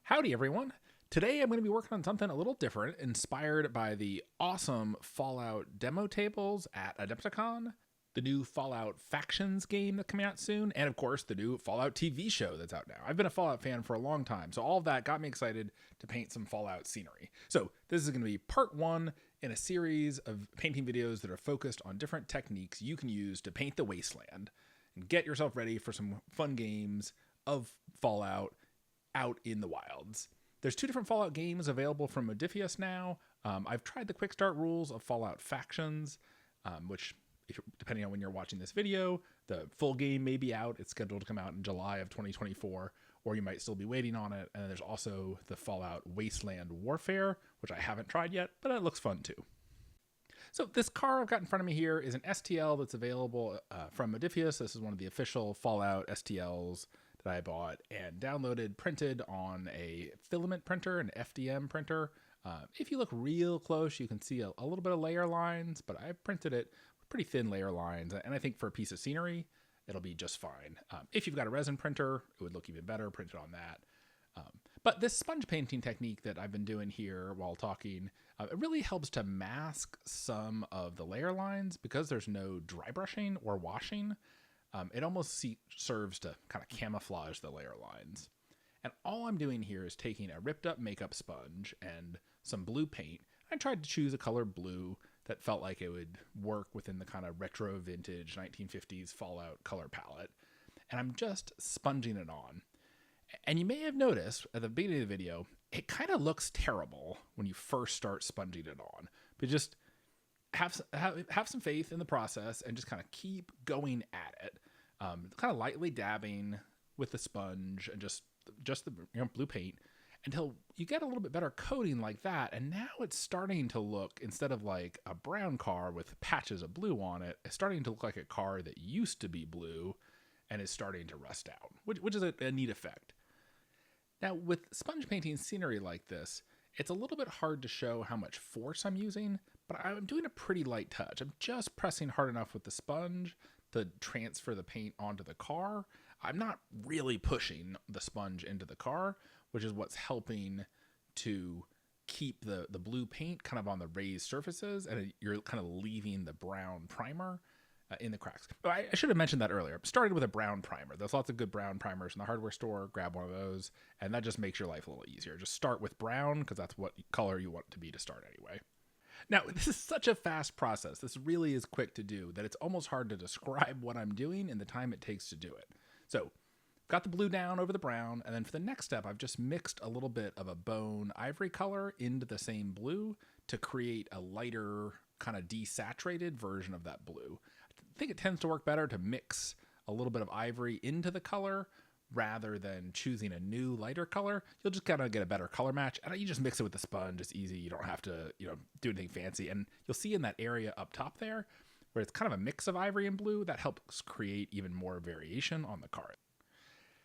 Howdy, everyone. Today I'm going to be working on something a little different, inspired by the awesome Fallout demo tables at Adepticon, the new Fallout Factions game that's coming out soon, and of course the new Fallout TV show that's out now. I've been a Fallout fan for a long time, so all of that got me excited to paint some Fallout scenery. So this is going to be part one in a series of painting videos that are focused on different techniques you can use to paint the Wasteland and get yourself ready for some fun games of Fallout out in the wilds. There's two different Fallout games available from Modiphius now. I've tried the quick start rules of Fallout Factions, which, depending on when you're watching this video, the full game may be out. It's scheduled to come out in July of 2024, or you might still be waiting on it. And there's also the Fallout Wasteland Warfare, which I haven't tried yet, but it looks fun too. So this car I've got in front of me here is an STL that's available from Modiphius. This is one of the official Fallout STLs that I bought and downloaded, printed on a filament printer, an FDM printer. If you look real close, you can see a little bit of layer lines, but I printed it with pretty thin layer lines, and I think for a piece of scenery, it'll be just fine. If you've got a resin printer, it would look even better printed on that. But this sponge painting technique that I've been doing here while talking, it really helps to mask some of the layer lines because there's no dry brushing or washing. It almost serves to kind of camouflage the layer lines. And all I'm doing here is taking a ripped up makeup sponge and some blue paint. I tried to choose a color blue that felt like it would work within the kind of retro vintage 1950s Fallout color palette. And I'm just sponging it on. And you may have noticed at the beginning of the video, it kind of looks terrible when you first start sponging it on. But just have some faith in the process and just kind of keep going at it. Kind of lightly dabbing with the sponge and just the blue paint until you get a little bit better coating like that. And now it's starting to look, instead of like a brown car with patches of blue on it, it's starting to look like a car that used to be blue and is starting to rust out, which is a neat effect. Now, with sponge painting scenery like this, it's a little bit hard to show how much force I'm using, but I'm doing a pretty light touch. I'm just pressing hard enough with the sponge to transfer the paint onto the car. I'm not really pushing the sponge into the car, which is what's helping to keep the blue paint kind of on the raised surfaces, and you're kind of leaving the brown primer in the cracks. But I should have mentioned that earlier. Started with a brown primer. There's lots of good brown primers in the hardware store. Grab one of those, and that just makes your life a little easier. Just start with brown, because that's what color you want it to be to start anyway. Now, this is such a fast process. This really is quick to do that it's almost hard to describe what I'm doing in the time it takes to do it. So, got the blue down over the brown, and then for the next step, I've just mixed a little bit of a bone ivory color into the same blue to create a lighter, kind of desaturated version of that blue. I think it tends to work better to mix a little bit of ivory into the color rather than choosing a new lighter color. You'll just kind of get a better color match, and you just mix it with the sponge. It's easy. You don't have to, do anything fancy. And you'll see in that area up top there, where it's kind of a mix of ivory and blue, that helps create even more variation on the car.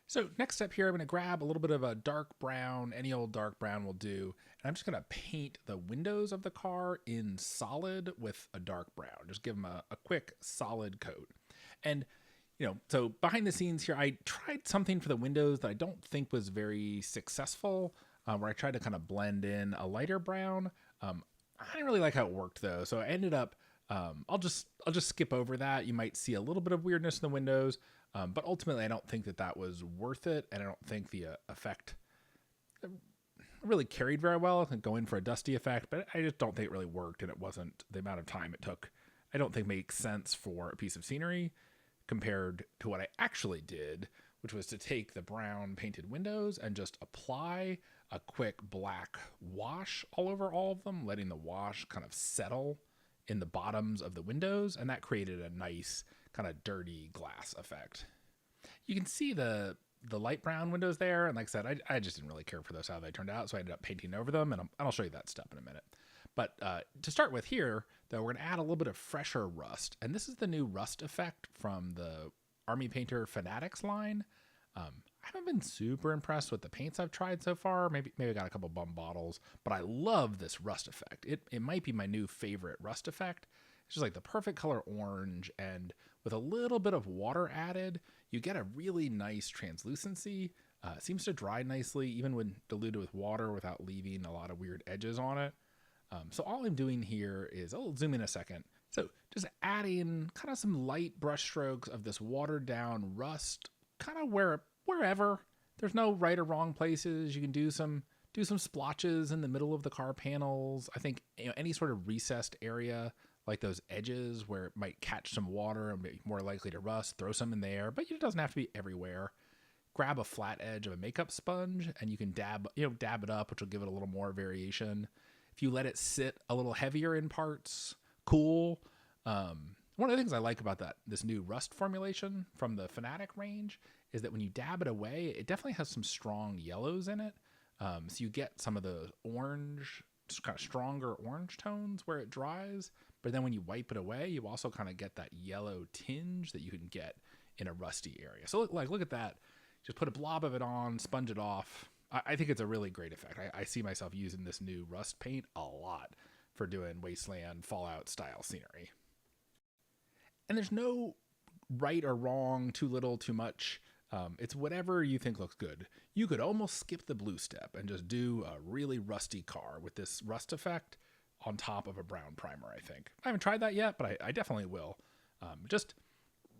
So next step here, I'm going to grab a little bit of a dark brown. Any old dark brown will do. And I'm just going to paint the windows of the car in solid with a dark brown. Just give them a quick solid coat. And so behind the scenes here, I tried something for the windows that I don't think was very successful, where I tried to kind of blend in a lighter brown. I didn't really like how it worked though. So I ended up, I'll just skip over that. You might see a little bit of weirdness in the windows, but ultimately I don't think that was worth it. And I don't think the effect really carried very well. I think going for a dusty effect, but I just don't think it really worked. And it wasn't the amount of time it took. I don't think makes sense for a piece of scenery compared to what I actually did, which was to take the brown painted windows and just apply a quick black wash all over all of them, letting the wash kind of settle in the bottoms of the windows, and that created a nice kind of dirty glass effect. You can see the light brown windows there, and like I said, I just didn't really care for those, how they turned out, so I ended up painting over them, and I'll show you that step in a minute. But to start with here, though, we're going to add a little bit of fresher rust. And this is the new rust effect from the Army Painter Fanatics line. I haven't been super impressed with the paints I've tried so far. Maybe I got a couple bum bottles, but I love this rust effect. It might be my new favorite rust effect. It's just like the perfect color orange, and with a little bit of water added, you get a really nice translucency It seems to dry nicely, even when diluted with water without leaving a lot of weird edges on it. So all I'm doing here is, I'll zoom in a second. So just adding kind of some light brush strokes of this watered down rust, kind of wherever. There's no right or wrong places. You can do some splotches in the middle of the car panels. I think any sort of recessed area, like those edges where it might catch some water and be more likely to rust, throw some in there, but it doesn't have to be everywhere. Grab a flat edge of a makeup sponge and you can dab it up, which will give it a little more variation. If you let it sit a little heavier in parts, cool. One of the things I like about this new rust formulation from the Fanatic range is that when you dab it away, it definitely has some strong yellows in it. So you get some of the orange, just kind of stronger orange tones where it dries. But then when you wipe it away, you also kind of get that yellow tinge that you can get in a rusty area. So look at that. Just put a blob of it on, sponge it off. I think it's a really great effect. I see myself using this new rust paint a lot for doing Wasteland Fallout style scenery. And there's no right or wrong, too little, too much. It's whatever you think looks good. You could almost skip the blue step and just do a really rusty car with this rust effect on top of a brown primer, I think. I haven't tried that yet, but I definitely will. Just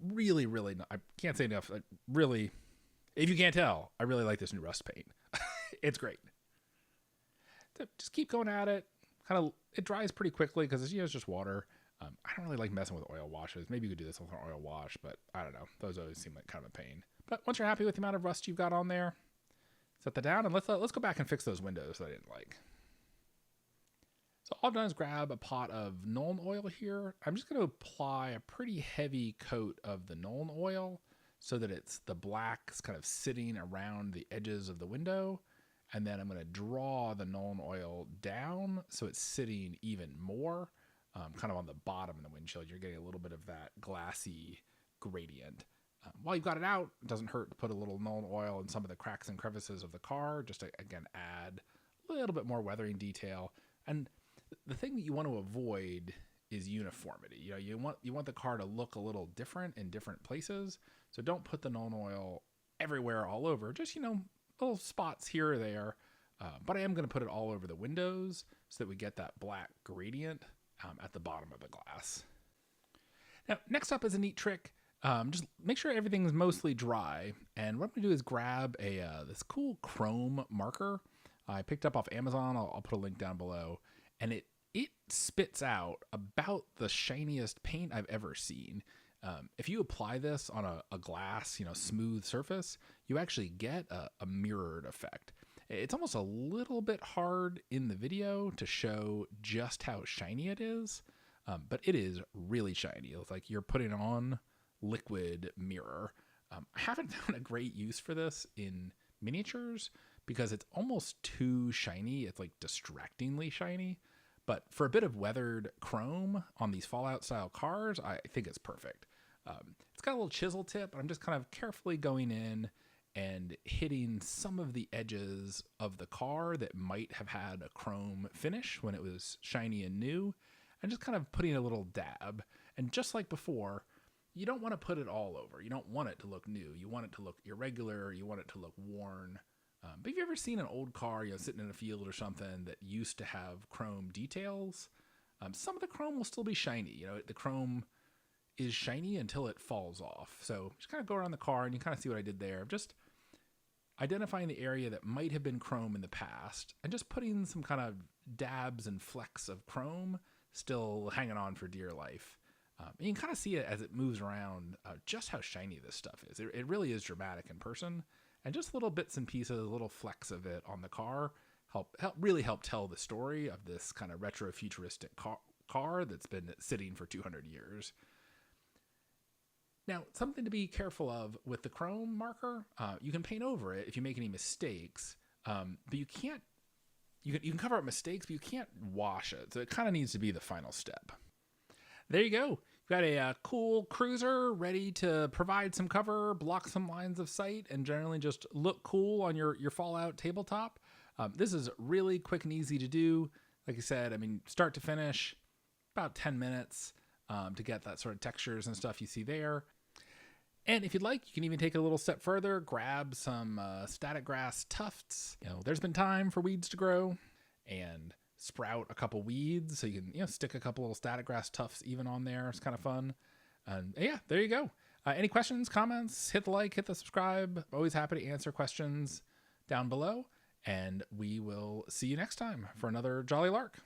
really, really, I can't say enough. Really, if you can't tell, I really like this new rust paint. It's great. So just keep going at it. It dries pretty quickly because it's just water. I don't really like messing with oil washes. Maybe you could do this with an oil wash, but I don't know. Those always seem like kind of a pain. But once you're happy with the amount of rust you've got on there, set that down and let's go back and fix those windows that I didn't like. So all I've done is grab a pot of Nuln oil here. I'm just going to apply a pretty heavy coat of the Nuln oil so that it's the black's kind of sitting around the edges of the window. And then I'm going to draw the Nuln oil down so it's sitting even more, kind of on the bottom of the windshield. You're getting a little bit of that glassy gradient. While you've got it out, it doesn't hurt to put a little Nuln oil in some of the cracks and crevices of the car, just to, again, add a little bit more weathering detail. And the thing that you want to avoid is uniformity. You want the car to look a little different in different places. So don't put the Nuln oil everywhere all over. Just, little spots here or there. But I am going to put it all over the windows so that we get that black gradient at the bottom of the glass. Now, next up is a neat trick. Just make sure everything's mostly dry. And what I'm going to do is grab this cool chrome marker I picked up off Amazon. I'll put a link down below. And it spits out about the shiniest paint I've ever seen. If you apply this on a glass, smooth surface, you actually get a mirrored effect. It's almost a little bit hard in the video to show just how shiny it is, but it is really shiny. It's like you're putting on liquid mirror. I haven't found a great use for this in miniatures because it's almost too shiny. It's like distractingly shiny. But for a bit of weathered chrome on these Fallout style cars, I think it's perfect. It's got a little chisel tip, but I'm just kind of carefully going in and hitting some of the edges of the car that might have had a chrome finish when it was shiny and new, and just kind of putting a little dab. And just like before, you don't want to put it all over. You don't want it to look new. You want it to look irregular. You want it to look worn. But have you ever seen an old car, sitting in a field or something that used to have chrome details? Some of the chrome will still be shiny. The chrome is shiny until it falls off. So just kind of go around the car and you kind of see what I did there. Just identifying the area that might have been chrome in the past and just putting some kind of dabs and flecks of chrome still hanging on for dear life. And you can kind of see it as it moves around, just how shiny this stuff is. It really is dramatic in person. And just little bits and pieces, little flecks of it on the car really help tell the story of this kind of retro futuristic car that's been sitting for 200 years. Now, something to be careful of with the chrome marker, you can paint over it if you make any mistakes, but you can't. You can cover up mistakes, but you can't wash it. So it kind of needs to be the final step. There you go. You've got a cool cruiser ready to provide some cover, block some lines of sight, and generally just look cool on your Fallout tabletop. This is really quick and easy to do. Like I said, start to finish, about 10 minutes to get that sort of textures and stuff you see there. And if you'd like, you can even take it a little step further, grab some static grass tufts. There's been time for weeds to grow, and sprout a couple weeds. So you can, stick a couple little static grass tufts even on there. It's kind of fun. And yeah, there you go. Any questions, comments, hit the like, hit the subscribe. Always happy to answer questions down below. And we will see you next time for another Jolly Lark.